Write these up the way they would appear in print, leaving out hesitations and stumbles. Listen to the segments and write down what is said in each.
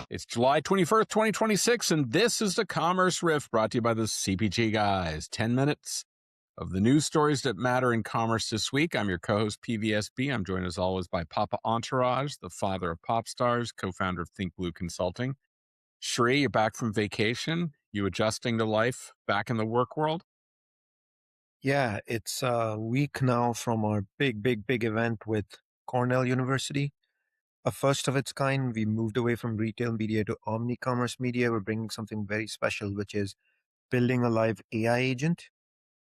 It's July 21st, 2026, and this is the Commerce Riff brought to you by the CPG Guys. 10 minutes of the news stories that matter in commerce this week. I'm your co-host, PVSB. I'm joined as always by Papa Entourage, the father of pop stars, co-founder of Think Blue Consulting. Shri, you're back from vacation. You adjusting to life back in the work world? Yeah, it's a week now from our big event with Cornell University. A first of its kind. We moved away from retail media to omni-commerce media. We're bringing something very special, which is building a live AI agent.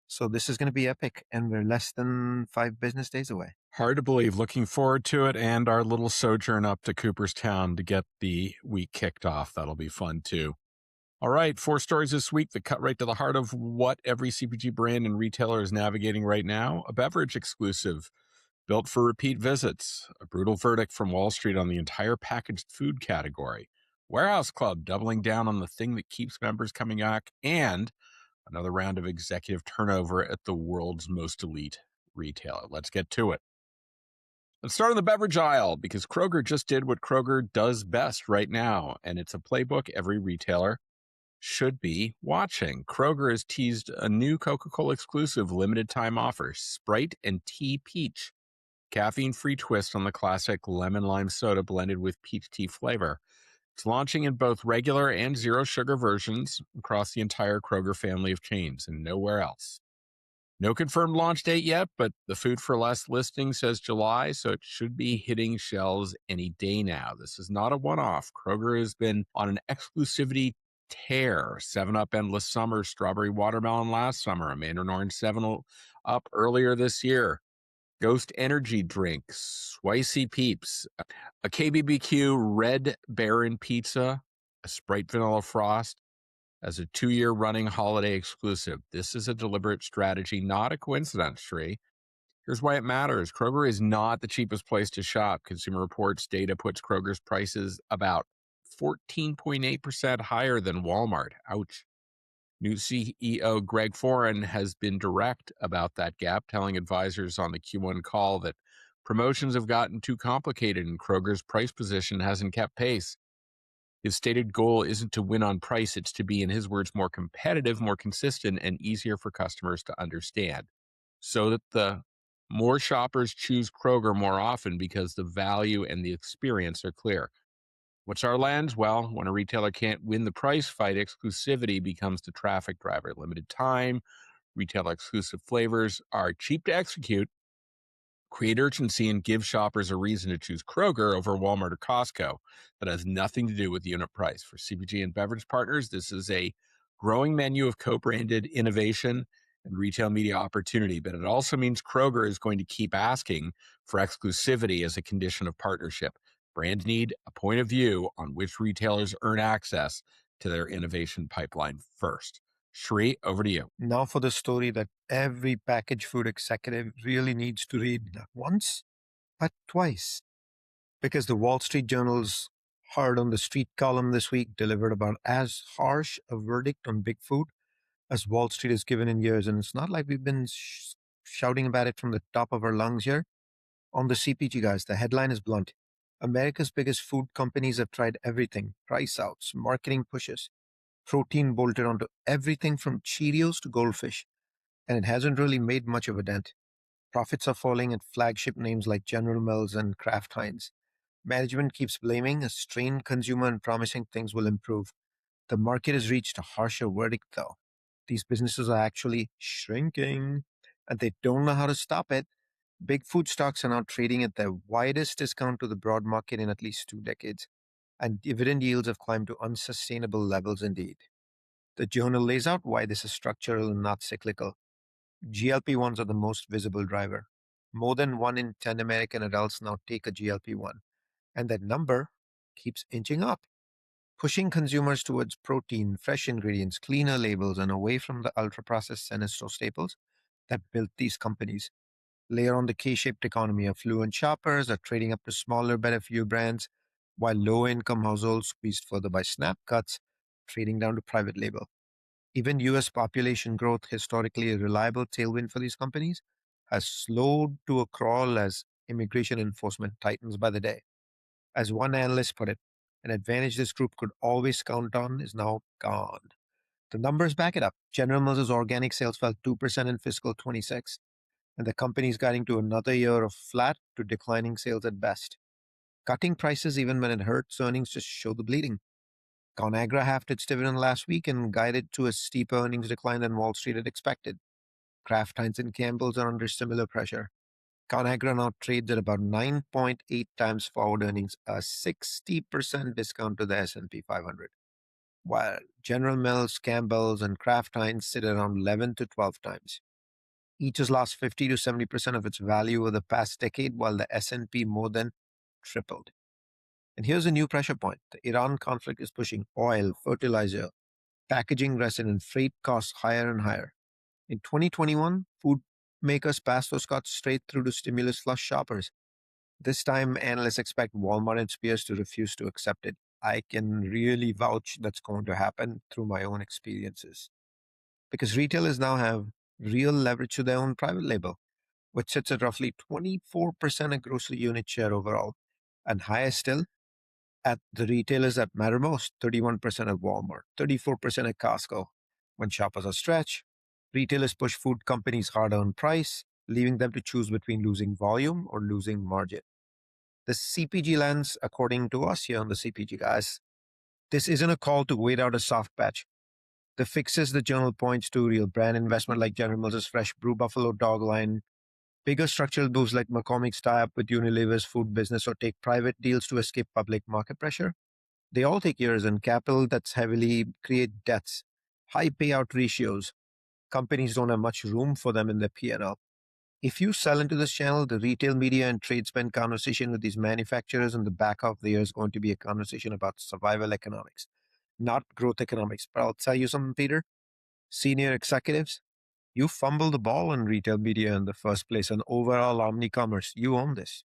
So this is going to be epic, and we're less than 5 business days away. Hard to believe. Looking forward to it, and our little sojourn up to Cooperstown to get the week kicked off. That'll be fun too. All right, 4 stories this week that cut right to the heart of what every CPG brand and retailer is navigating right now. A beverage exclusive built for repeat visits. A brutal verdict from Wall Street on the entire packaged food category. Warehouse Club doubling down on the thing that keeps members coming back. And another round of executive turnover at the world's most elite retailer. Let's get to it. Let's start in the beverage aisle because Kroger just did what Kroger does best right now. And it's a playbook every retailer should be watching. Kroger has teased a new Coca-Cola exclusive limited time offer, Sprite and Tea Peach. Caffeine-free twist on the classic lemon lime soda blended with peach tea flavor. It's launching in both regular and zero sugar versions across the entire Kroger family of chains and nowhere else. No confirmed launch date yet, but the Food for Less listing says July, so it should be hitting shelves any day now. This is not a one-off. Kroger has been on an exclusivity tear. 7-Up Endless Summer, Strawberry Watermelon last summer, a Mandarin Orange 7-Up earlier this year. Ghost Energy Drinks, Spicy Peeps, a KBBQ Red Baron Pizza, a Sprite Vanilla Frost as a 2-year running holiday exclusive. This is a deliberate strategy, not a coincidence, Sri. Here's why it matters. Kroger is not the cheapest place to shop. Consumer Reports data puts Kroger's prices about 14.8% higher than Walmart. Ouch. New CEO Greg Foran has been direct about that gap, telling advisors on the Q1 call that promotions have gotten too complicated and Kroger's price position hasn't kept pace. His stated goal isn't to win on price, it's to be, in his words, more competitive, more consistent, and easier for customers to understand, so that the more shoppers choose Kroger more often because the value and the experience are clear. What's our lens? Well, when a retailer can't win the price fight, exclusivity becomes the traffic driver. Limited time, retail exclusive flavors are cheap to execute, create urgency, and give shoppers a reason to choose Kroger over Walmart or Costco. That has nothing to do with unit price. For CPG and beverage partners, this is a growing menu of co-branded innovation and retail media opportunity, but it also means Kroger is going to keep asking for exclusivity as a condition of partnership. Brands need a point of view on which retailers earn access to their innovation pipeline first. Shri, over to you. Now for the story that every packaged food executive really needs to read not once, but twice. Because the Wall Street Journal's Hard on the Street column this week delivered about as harsh a verdict on big food as Wall Street has given in years. And it's not like we've been shouting about it from the top of our lungs here. On the CPG Guys, the headline is blunt. America's biggest food companies have tried everything: price outs, marketing pushes, protein bolted onto everything from Cheerios to Goldfish, and it hasn't really made much of a dent. Profits are falling at flagship names like General Mills and Kraft Heinz. Management keeps blaming a strained consumer and promising things will improve. The market has reached a harsher verdict, though. These businesses are actually shrinking, and they don't know how to stop it. Big food stocks are now trading at their widest discount to the broad market in at least 2 decades, and dividend yields have climbed to unsustainable levels indeed. The journal lays out why this is structural and not cyclical. GLP-1s are the most visible driver. More than 1 in 10 American adults now take a GLP-1, and that number keeps inching up, pushing consumers towards protein, fresh ingredients, cleaner labels, and away from the ultra-processed center store staples that built these companies. Layer on the K-shaped economy, affluent shoppers are trading up to smaller, better-for-you brands, while low-income households, squeezed further by SNAP cuts, trading down to private label. Even U.S. population growth, historically a reliable tailwind for these companies, has slowed to a crawl as immigration enforcement tightens by the day. As one analyst put it, an advantage this group could always count on, is now gone. The numbers back it up. General Mills' organic sales fell 2% in fiscal 26, and the company is guiding to another year of flat to declining sales at best. Cutting prices even when it hurts earnings just show the bleeding. ConAgra halved its dividend last week and guided to a steeper earnings decline than Wall Street had expected. Kraft Heinz and Campbell's are under similar pressure. ConAgra now trades at about 9.8 times forward earnings, a 60% discount to the S&P 500, while General Mills, Campbell's, and Kraft Heinz sit around 11 to 12 times. Each has lost 50 to 70% of its value over the past decade, while the S&P more than tripled. And here's a new pressure point. The Iran conflict is pushing oil, fertilizer, packaging resin, and freight costs higher and higher. In 2021, food makers passed those costs straight through to stimulus flush shoppers. This time, analysts expect Walmart and Spears to refuse to accept it. I can really vouch that's going to happen through my own experiences. Because retailers now have real leverage to their own private label, which sits at roughly 24% of grocery unit share overall, and higher still at the retailers that matter most, 31% at Walmart, 34% at Costco. When shoppers are stretched, retailers push food companies harder on price, leaving them to choose between losing volume or losing margin. The CPG lens, according to us here on the CPG Guys, this isn't a call to wait out a soft patch. The fixes the journal points to real brand investment like General Mills' fresh Brew Buffalo dog line, bigger structural moves like McCormick's tie-up with Unilever's food business or take private deals to escape public market pressure. They all take years and capital that's heavily create debts, high payout ratios. Companies don't have much room for them in their P&L. If you sell into this channel, the retail media and trade spend conversation with these manufacturers in the back half of the year is going to be a conversation about survival economics, not growth economics. But I'll tell you something, Peter. Senior executives, you fumbled the ball in retail media in the first place and overall omni-commerce. You own this.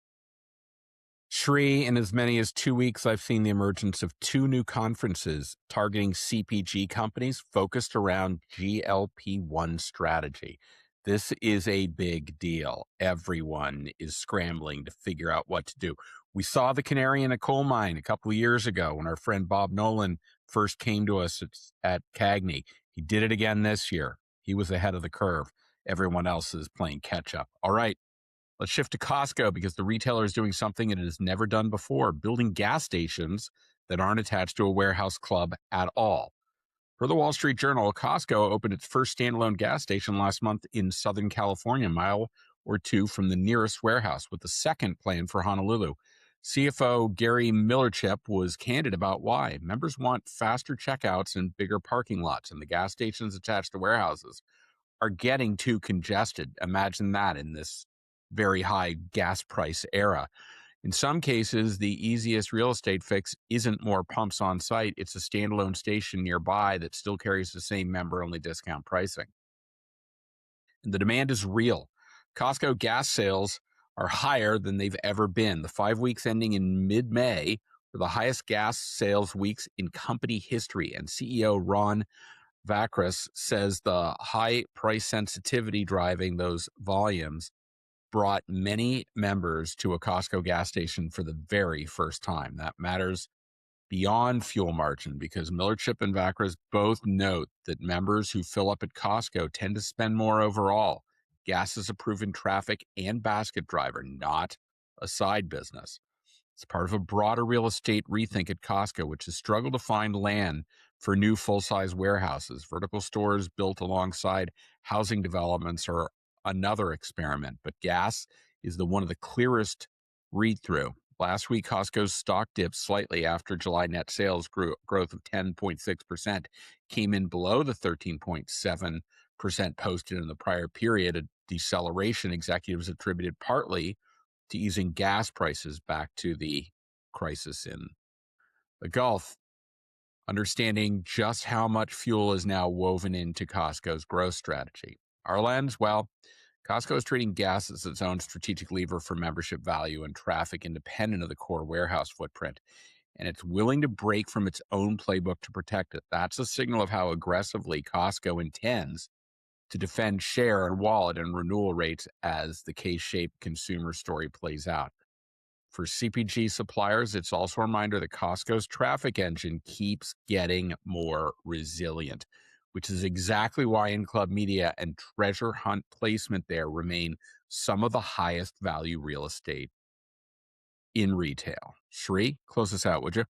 Shri, in as many as 2 weeks, I've seen the emergence of 2 new conferences targeting CPG companies focused around GLP-1 strategy. This is a big deal. Everyone is scrambling to figure out what to do. We saw the canary in a coal mine a couple of years ago when our friend Bob Nolan first came to us at Cagney. He did it again this year. He was ahead of the curve. Everyone else is playing catch up. All right. Let's shift to Costco because the retailer is doing something it has never done before, building gas stations that aren't attached to a warehouse club at all. Per the Wall Street Journal, Costco opened its first standalone gas station last month in Southern California, a mile or two from the nearest warehouse, with the second planned for Honolulu. CFO Gary Millerchip was candid about why. Members want faster checkouts and bigger parking lots, and the gas stations attached to warehouses are getting too congested. Imagine that in this very high gas price era. In some cases, the easiest real estate fix isn't more pumps on site. It's a standalone station nearby that still carries the same member-only discount pricing. And the demand is real. Costco gas sales are higher than they've ever been. The 5 weeks ending in mid-May were the highest gas sales weeks in company history. And CEO Ron Vacris says the high price sensitivity driving those volumes brought many members to a Costco gas station for the very first time. That matters beyond fuel margin because Millerchip and Vacris both note that members who fill up at Costco tend to spend more overall. Gas is a proven traffic and basket driver, not a side business. It's part of a broader real estate rethink at Costco, which has struggled to find land for new full-size warehouses. Vertical stores built alongside housing developments are another experiment, but gas is the one of the clearest read-through. Last week, Costco's stock dipped slightly after July net sales growth of 10.6% came in below the 13.7% posted in the prior period, a deceleration executives attributed partly to easing gas prices back to the crisis in the Gulf. Understanding just how much fuel is now woven into Costco's growth strategy. Our lens, well, Costco is treating gas as its own strategic lever for membership value and traffic independent of the core warehouse footprint. And it's willing to break from its own playbook to protect it. That's a signal of how aggressively Costco intends to defend share and wallet and renewal rates as the K-shaped consumer story plays out. For CPG suppliers, it's also a reminder that Costco's traffic engine keeps getting more resilient, which is exactly why in-club media and treasure hunt placement there remain some of the highest value real estate in retail. Sri, close us out, would you?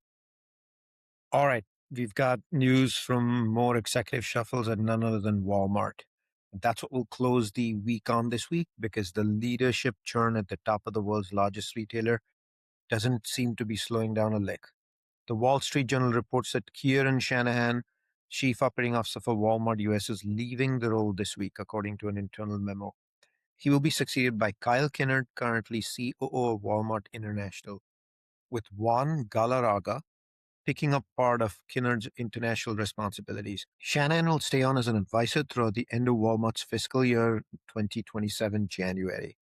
All right. We've got news from more executive shuffles at none other than Walmart. That's what will close the week on this week because the leadership churn at the top of the world's largest retailer doesn't seem to be slowing down a lick. The Wall Street Journal reports that Kieran Shanahan, Chief Operating Officer for Walmart US, is leaving the role this week, according to an internal memo. He will be succeeded by Kyle Kinnard, currently COO of Walmart International, with Juan Galarraga picking up part of Kinnard's international responsibilities. Shanahan will stay on as an advisor throughout the end of Walmart's fiscal year 2027 January.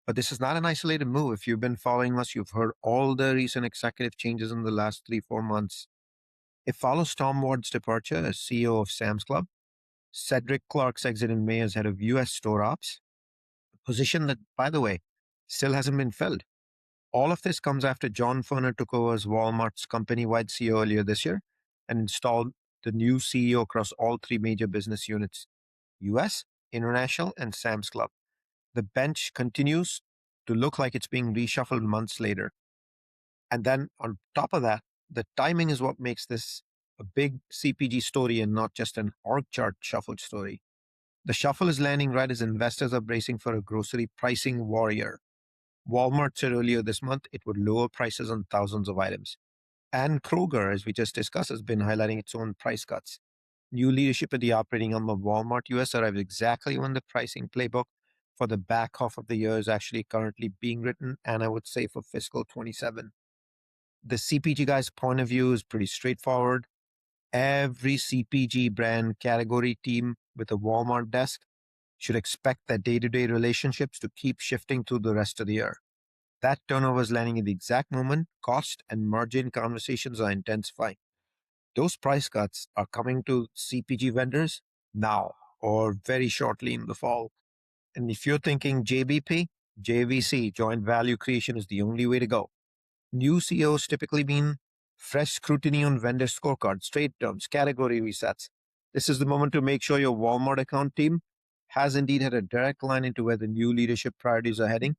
But this is not an isolated move. If you've been following us, you've heard all the recent executive changes in the last 3-4 months. It follows Tom Ward's departure as CEO of Sam's Club, Cedric Clark's exit in May as head of U.S. Store Ops, a position that, by the way, still hasn't been filled. All of this comes after John Furner took over as Walmart's company-wide CEO earlier this year and installed the new CEO across all 3 major business units, U.S., International, and Sam's Club. The bench continues to look like it's being reshuffled months later. And then on top of that, the timing is what makes this a big CPG story and not just an org chart shuffle story. The shuffle is landing right as investors are bracing for a grocery pricing warrior. Walmart said earlier this month it would lower prices on thousands of items. And Kroger, as we just discussed, has been highlighting its own price cuts. New leadership at the operating arm of Walmart US arrived exactly when the pricing playbook for the back half of the year is actually currently being written, and I would say for fiscal 27. The CPG Guys' point of view is pretty straightforward. Every CPG brand category team with a Walmart desk should expect their day-to-day relationships to keep shifting through the rest of the year. That turnover is landing at the exact moment cost and margin conversations are intensifying. Those price cuts are coming to CPG vendors now or very shortly in the fall. And if you're thinking JBP, JVC, joint value creation is the only way to go. New CEOs typically mean fresh scrutiny on vendor scorecards, trade terms, category resets. This is the moment to make sure your Walmart account team has indeed had a direct line into where the new leadership priorities are heading,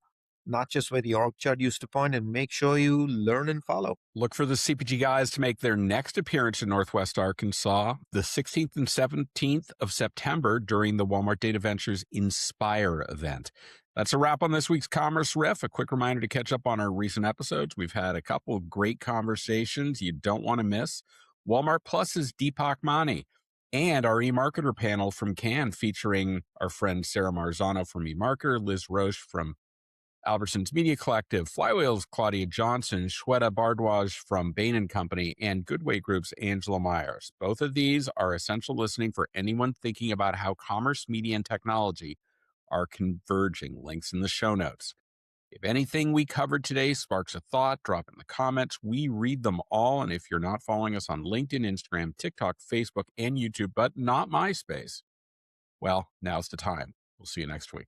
not just where the org chart used to point, and make sure you learn and follow. Look for the CPG Guys to make their next appearance in Northwest Arkansas the 16th and 17th of September during the Walmart Data Ventures Inspire event. That's a wrap on this week's Commerce Riff. A quick reminder to catch up on our recent episodes. We've had a couple of great conversations you don't want to miss. Walmart Plus's Deepak Mani and our eMarketer panel from Cannes featuring our friend Sarah Marzano from eMarketer, Liz Roche from Albertsons Media Collective, Flywheel's Claudia Johnson, Shweta Bardwaj from Bain & Company, and Goodway Group's Angela Myers. Both of these are essential listening for anyone thinking about how commerce, media, and technology are converging. Links in the show notes. If anything we covered today sparks a thought, drop in the comments. We read them all. And if you're not following us on LinkedIn, Instagram, TikTok, Facebook, and YouTube, but not MySpace, well, now's the time. We'll see you next week.